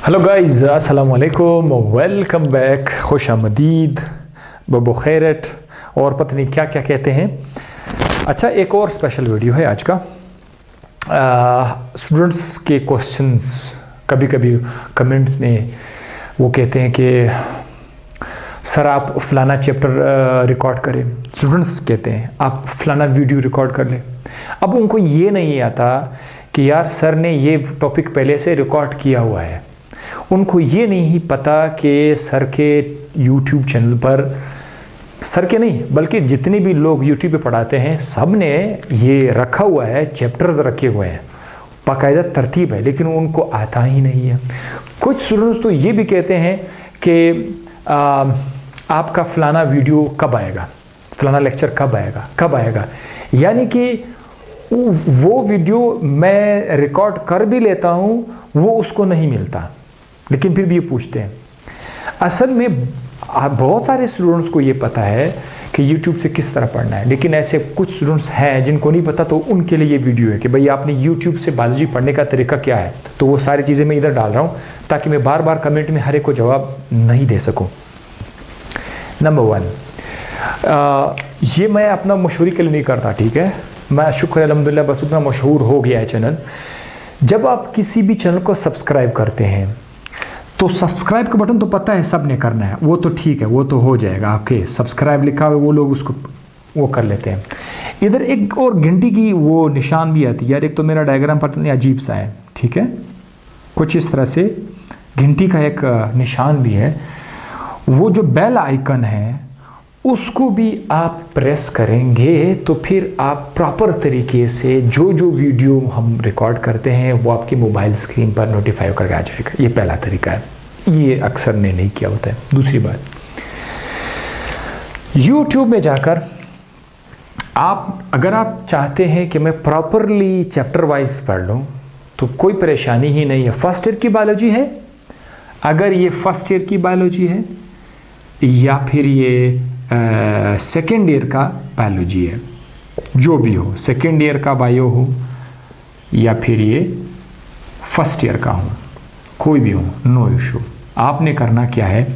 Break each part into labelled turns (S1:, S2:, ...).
S1: Hello guys, अस्सलाम वालेकुम, welcome back, खुश आमदीद, बबो खैरत और पता नहीं क्या क्या कहते हैं। अच्छा, एक और स्पेशल वीडियो है आज का। स्टूडेंट्स के क्वेश्चंस कभी कभी कमेंट्स में वो कहते हैं कि सर आप फ़लाना चैप्टर रिकॉर्ड करें। स्टूडेंट्स कहते हैं आप फ़लाना वीडियो रिकॉर्ड कर लें। अब उनको ये नहीं आता कि यार सर ने ये टॉपिक पहले से रिकॉर्ड किया हुआ है। उनको ये नहीं पता कि सर के YouTube चैनल पर, सर के नहीं बल्कि जितने भी लोग YouTube पे पढ़ाते हैं सब ने ये रखा हुआ है, चैप्टर्स रखे हुए हैं, बाकायदा तरतीब है, लेकिन उनको आता ही नहीं है। कुछ स्टूडेंट्स तो ये भी कहते हैं कि आपका फ़लाना वीडियो कब आएगा, फ़लाना लेक्चर कब आएगा, यानी कि वो वीडियो मैं रिकॉर्ड कर भी लेता हूँ, वो उसको नहीं मिलता, लेकिन फिर भी ये पूछते हैं। असल में बहुत सारे स्टूडेंट्स को ये पता है कि YouTube से किस तरह पढ़ना है, लेकिन ऐसे कुछ स्टूडेंट्स हैं जिनको नहीं पता, तो उनके लिए ये वीडियो है कि भाई आपने YouTube से बायोलॉजी पढ़ने का तरीका क्या है। तो वो सारी चीज़ें मैं इधर डाल रहा हूँ ताकि मैं बार बार कमेंट में हर एक को जवाब नहीं दे सकूँ। नंबर 1, ये मैं अपना मशहूरी के लिए नहीं करता, ठीक है, मैं शुक्र अल्हम्दुलिल्लाह बस उतना मशहूर हो गया है चैनल। जब आप किसी भी चैनल को सब्सक्राइब करते हैं तो सब्सक्राइब का बटन तो पता है सब ने करना है, वो तो ठीक है, वो तो हो जाएगा, आपके सब्सक्राइब लिखा हुआ वो लोग उसको वो कर लेते हैं। इधर एक और घंटी की वो निशान भी आती है। यार एक तो मेरा डायग्राम पता नहीं अजीब सा है, ठीक है, कुछ इस तरह से घंटी का एक निशान भी है। वो जो बेल आइकन है उसको भी आप प्रेस करेंगे तो फिर आप प्रॉपर तरीके से जो वीडियो हम रिकॉर्ड करते हैं वो आपकी मोबाइल स्क्रीन पर नोटिफाई करके आ जाएगा। ये पहला तरीका है, ये अक्सर ने नहीं किया होता है। दूसरी बात, YouTube में जाकर अगर आप चाहते हैं कि मैं प्रॉपरली चैप्टर वाइज पढ़ लूँ तो कोई परेशानी ही नहीं है। फर्स्ट ईयर की बायोलॉजी है, अगर ये फर्स्ट ईयर की बायोलॉजी है या फिर ये सेकेंड ईयर का बायोलॉजी है, जो भी हो, सेकेंड ईयर का बायो हो या फिर ये फर्स्ट ईयर का हो, कोई भी हो, नो इशू। आपने करना क्या है,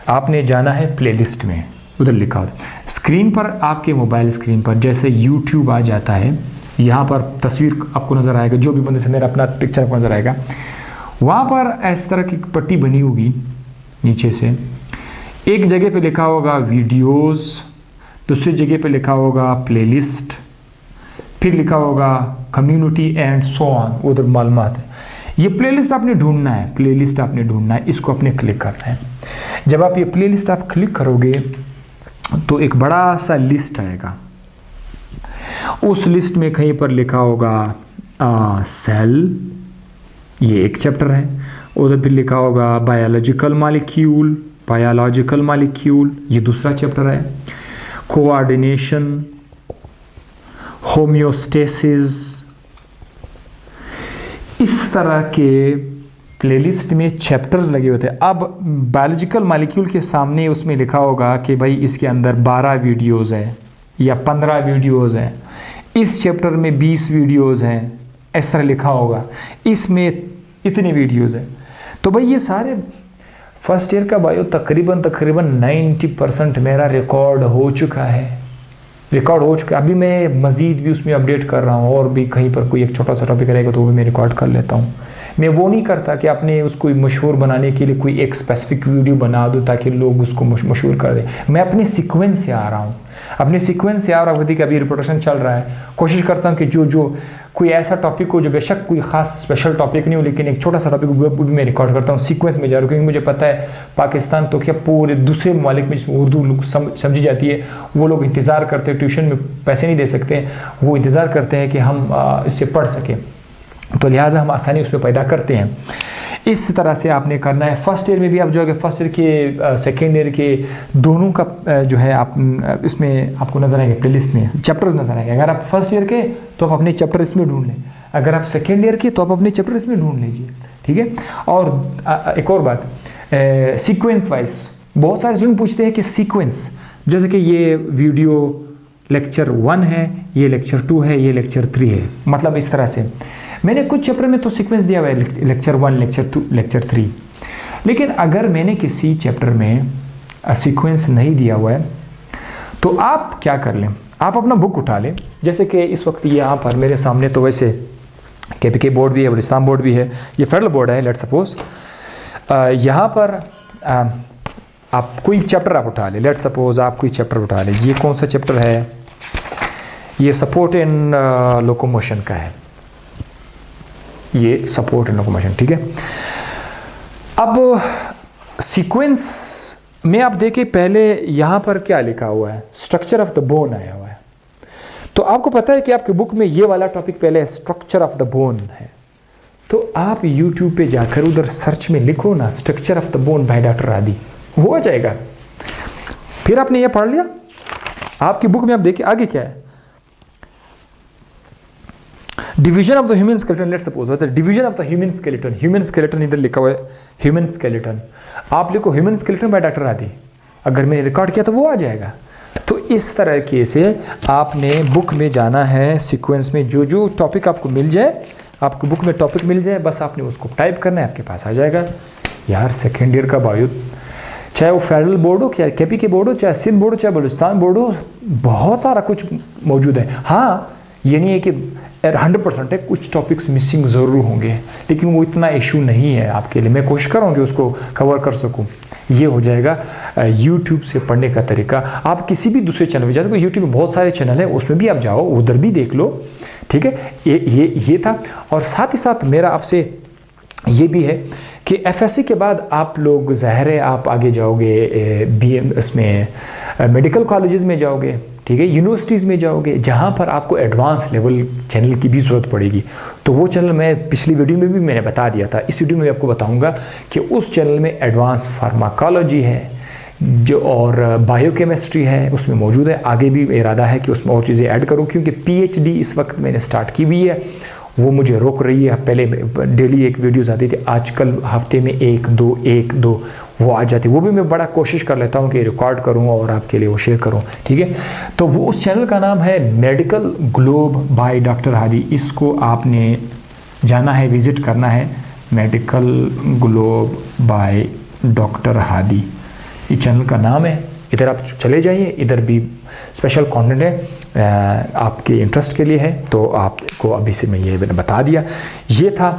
S1: आपने जाना है प्लेलिस्ट में, उधर लिखा होता स्क्रीन पर, आपके मोबाइल स्क्रीन पर जैसे YouTube आ जाता है, यहाँ पर तस्वीर आपको नज़र आएगा, जो भी बंदे से मेरा अपना पिक्चर आपको नज़र आएगा, वहाँ पर इस तरह की पट्टी बनी होगी नीचे से। एक जगह पे लिखा होगा वीडियोस, दूसरी जगह पे लिखा होगा प्लेलिस्ट, फिर लिखा होगा कम्युनिटी एंड सो ऑन, उधर मालूमात है। ये प्लेलिस्ट आपने ढूंढना है, प्लेलिस्ट आपने ढूंढना है, इसको आपने क्लिक करना है। जब आप ये प्लेलिस्ट आप क्लिक करोगे तो एक बड़ा सा लिस्ट आएगा। उस लिस्ट में कहीं पर लिखा होगा सेल, ये एक चैप्टर है। उधर फिर लिखा होगा बायोलॉजिकल मॉलिक्यूल, ये दूसरा चैप्टर है। कोऑर्डिनेशन, होम्योस्टेसिस, इस तरह के प्लेलिस्ट में चैप्टर्स लगे होते हैं। अब बायोलॉजिकल मॉलिक्यूल के सामने उसमें लिखा होगा कि भाई इसके अंदर 12 वीडियोज़ है या 15 वीडियोज़ हैं, इस चैप्टर में 20 वीडियोज़ हैं, इस तरह लिखा होगा, इसमें इतनी वीडियोज़ हैं। तो भाई ये सारे फर्स्ट ईयर का बायो तकरीबन 90% मेरा रिकॉर्ड हो चुका है। अभी मैं मज़ीद भी उसमें अपडेट कर रहा हूँ, और भी कहीं पर कोई एक छोटा सा टॉपिक रहेगा तो वो भी मैं रिकॉर्ड कर लेता हूँ। मैं वो नहीं करता कि आपने उसको मशहूर बनाने के लिए कोई एक स्पेसिफिक वीडियो बना दो ताकि लोग उसको मशहूर कर दें। मैं अपने सीक्वेंस से आ रहा हूँ, कि अभी रिपोर्टेशन चल रहा है, कोशिश करता हूँ कि जो कोई ऐसा टॉपिक हो जो बेशक कोई ख़ास स्पेशल टॉपिक नहीं हो, लेकिन एक छोटा सा टॉपिक वो भी मैं रिकॉर्ड करता हूँ, सीक्वेंस में जा रहा हूँ, क्योंकि मुझे पता है पाकिस्तान तो क्या पूरे दूसरे ममालिक में उर्दू समझी जाती है, वो लोग इंतज़ार करते हैं, ट्यूशन में पैसे नहीं दे सकते, वो इंतज़ार करते हैं कि हम इससे पढ़ सकें, तो लिहाजा हम आसानी उसमें पैदा करते हैं। इस तरह से आपने करना है। फर्स्ट ईयर में भी आप जो है फर्स्ट ईयर के सेकेंड ईयर के दोनों का जो है आप इसमें आपको नज़र आएंगे, प्लेलिस्ट में चैप्टर्स नज़र आएंगे। अगर आप फर्स्ट ईयर के तो आप अपने चैप्टर इसमें ढूंढ लें, अगर आप सेकेंड ईयर के तो आप अपने चैप्टर इसमें ढूंढ लीजिए, ठीक है। और एक और बात, सीक्वेंस वाइज बहुत सारे स्टूडेंट पूछते हैं कि सीक्वेंस, जैसे कि ये वीडियो लेक्चर 1 है, ये लेक्चर 2 है, ये लेक्चर 3 है, मतलब इस तरह से मैंने कुछ चैप्टर में तो सीक्वेंस दिया हुआ है, लेक्चर 1, लेक्चर 2, लेक्चर 3, लेकिन अगर मैंने किसी चैप्टर में सीक्वेंस नहीं दिया हुआ है तो आप क्या कर लें, आप अपना बुक उठा लें। जैसे कि इस वक्त यहाँ पर मेरे सामने तो वैसे KPK बोर्ड भी है, बलूचिस्तान बोर्ड भी है, ये फेडरल बोर्ड है, लेट सपोज। यहाँ पर आप कोई चैप्टर आप उठा लें, लेट सपोज आप कोई चैप्टर उठा लें। ये कौन सा चैप्टर है? ये सपोर्ट इन लोकोमोशन का है, ये सपोर्ट इन लोकोमोशन, ठीक है। अब सीक्वेंस में आप देखिए पहले यहाँ पर क्या लिखा हुआ है, स्ट्रक्चर ऑफ द बोन आया हुआ है। तो आपको पता है कि आपके बुक में ये वाला टॉपिक पहले स्ट्रक्चर ऑफ द बोन है। तो आप YouTube पे जाकर उधर सर्च में लिखो ना structure of the borne by doctor Hadi, वो आ जाएगा। फिर आपने ये पढ़ लिया, आपकी बुक में आप देखिए आगे क्या है, division of the human skeleton, let's suppose होता है division of the human skeleton. Human skeleton इधर लिखा हुआ है, ह्यूमन स्केलेटन, आप लिखो human skeleton by doctor Hadi, अगर मैंने रिकॉर्ड किया तो वो आ जाएगा। तो इस तरह के से आपने बुक में जाना है, सीक्वेंस में जो जो टॉपिक आपको मिल जाए, आपको बुक में टॉपिक मिल जाए, बस आपने उसको टाइप करना है, आपके पास आ जाएगा। यार सेकेंड ईयर का बायो, चाहे वो फेडरल बोर्ड हो, चाहे KPK बोर्ड हो, चाहे सिंध बोर्ड हो, चाहे बलूचिस्तान बोर्ड हो, बहुत सारा कुछ मौजूद है। हाँ, ये नहीं है कि 100% है, कुछ टॉपिक्स मिसिंग ज़रूर होंगे, लेकिन वो इतना इशू नहीं है आपके लिए। मैं कोशिश करूँगी उसको कवर कर सकूँ। ये हो जाएगा YouTube से पढ़ने का तरीका। आप किसी भी दूसरे चैनल में जा सकते हो, YouTube में बहुत सारे चैनल हैं, उसमें भी आप जाओ, उधर भी देख लो, ठीक है। ये था। और साथ ही साथ मेरा आपसे ये भी है कि FSC के बाद आप लोग ज़ाहिर है आप आगे जाओगे BM इसमें मेडिकल कॉलेजेस में जाओगे, ठीक है, यूनिवर्सिटीज़ में जाओगे, जहाँ पर आपको एडवांस लेवल चैनल की भी ज़रूरत पड़ेगी। तो वो चैनल मैं पिछली वीडियो में भी मैंने बता दिया था, इस वीडियो में आपको बताऊंगा कि उस चैनल में एडवांस फार्माकोलॉजी है जो और बायोकेमिस्ट्री है, उसमें मौजूद है। आगे भी इरादा है कि उसमें और चीज़ें ऐड करूँ, क्योंकि PhD इस वक्त मैंने स्टार्ट की हुई है, वो मुझे रोक रही है। पहले डेली एक वीडियोज़ आती थी, आजकल हफ्ते में एक दो वो आ जाती है। वो भी मैं बड़ा कोशिश कर लेता हूँ कि रिकॉर्ड करूँ और आपके लिए वो शेयर करूँ, ठीक है। तो वो उस चैनल का नाम है medical globe by doctor Hadi. इसको आपने जाना है, विज़िट करना है, medical globe by doctor Hadi, ये चैनल का नाम है। इधर आप चले जाइए, इधर भी स्पेशल कंटेंट है आपके इंटरेस्ट के लिए है। तो आपको अभी से मैं ये बता दिया। ये था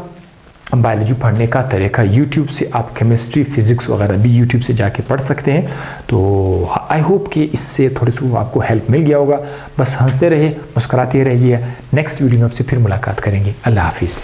S1: बायोलॉजी पढ़ने का तरीका। YouTube से आप केमिस्ट्री, फिजिक्स वगैरह भी YouTube से जाके पढ़ सकते हैं। तो आई होप कि इससे थोड़ी सी आपको हेल्प मिल गया होगा। बस हंसते रहिए, मुस्कुराते रहिए। नेक्स्ट वीडियो में आपसे फिर मुलाकात करेंगे। अल्लाह हाफिज़।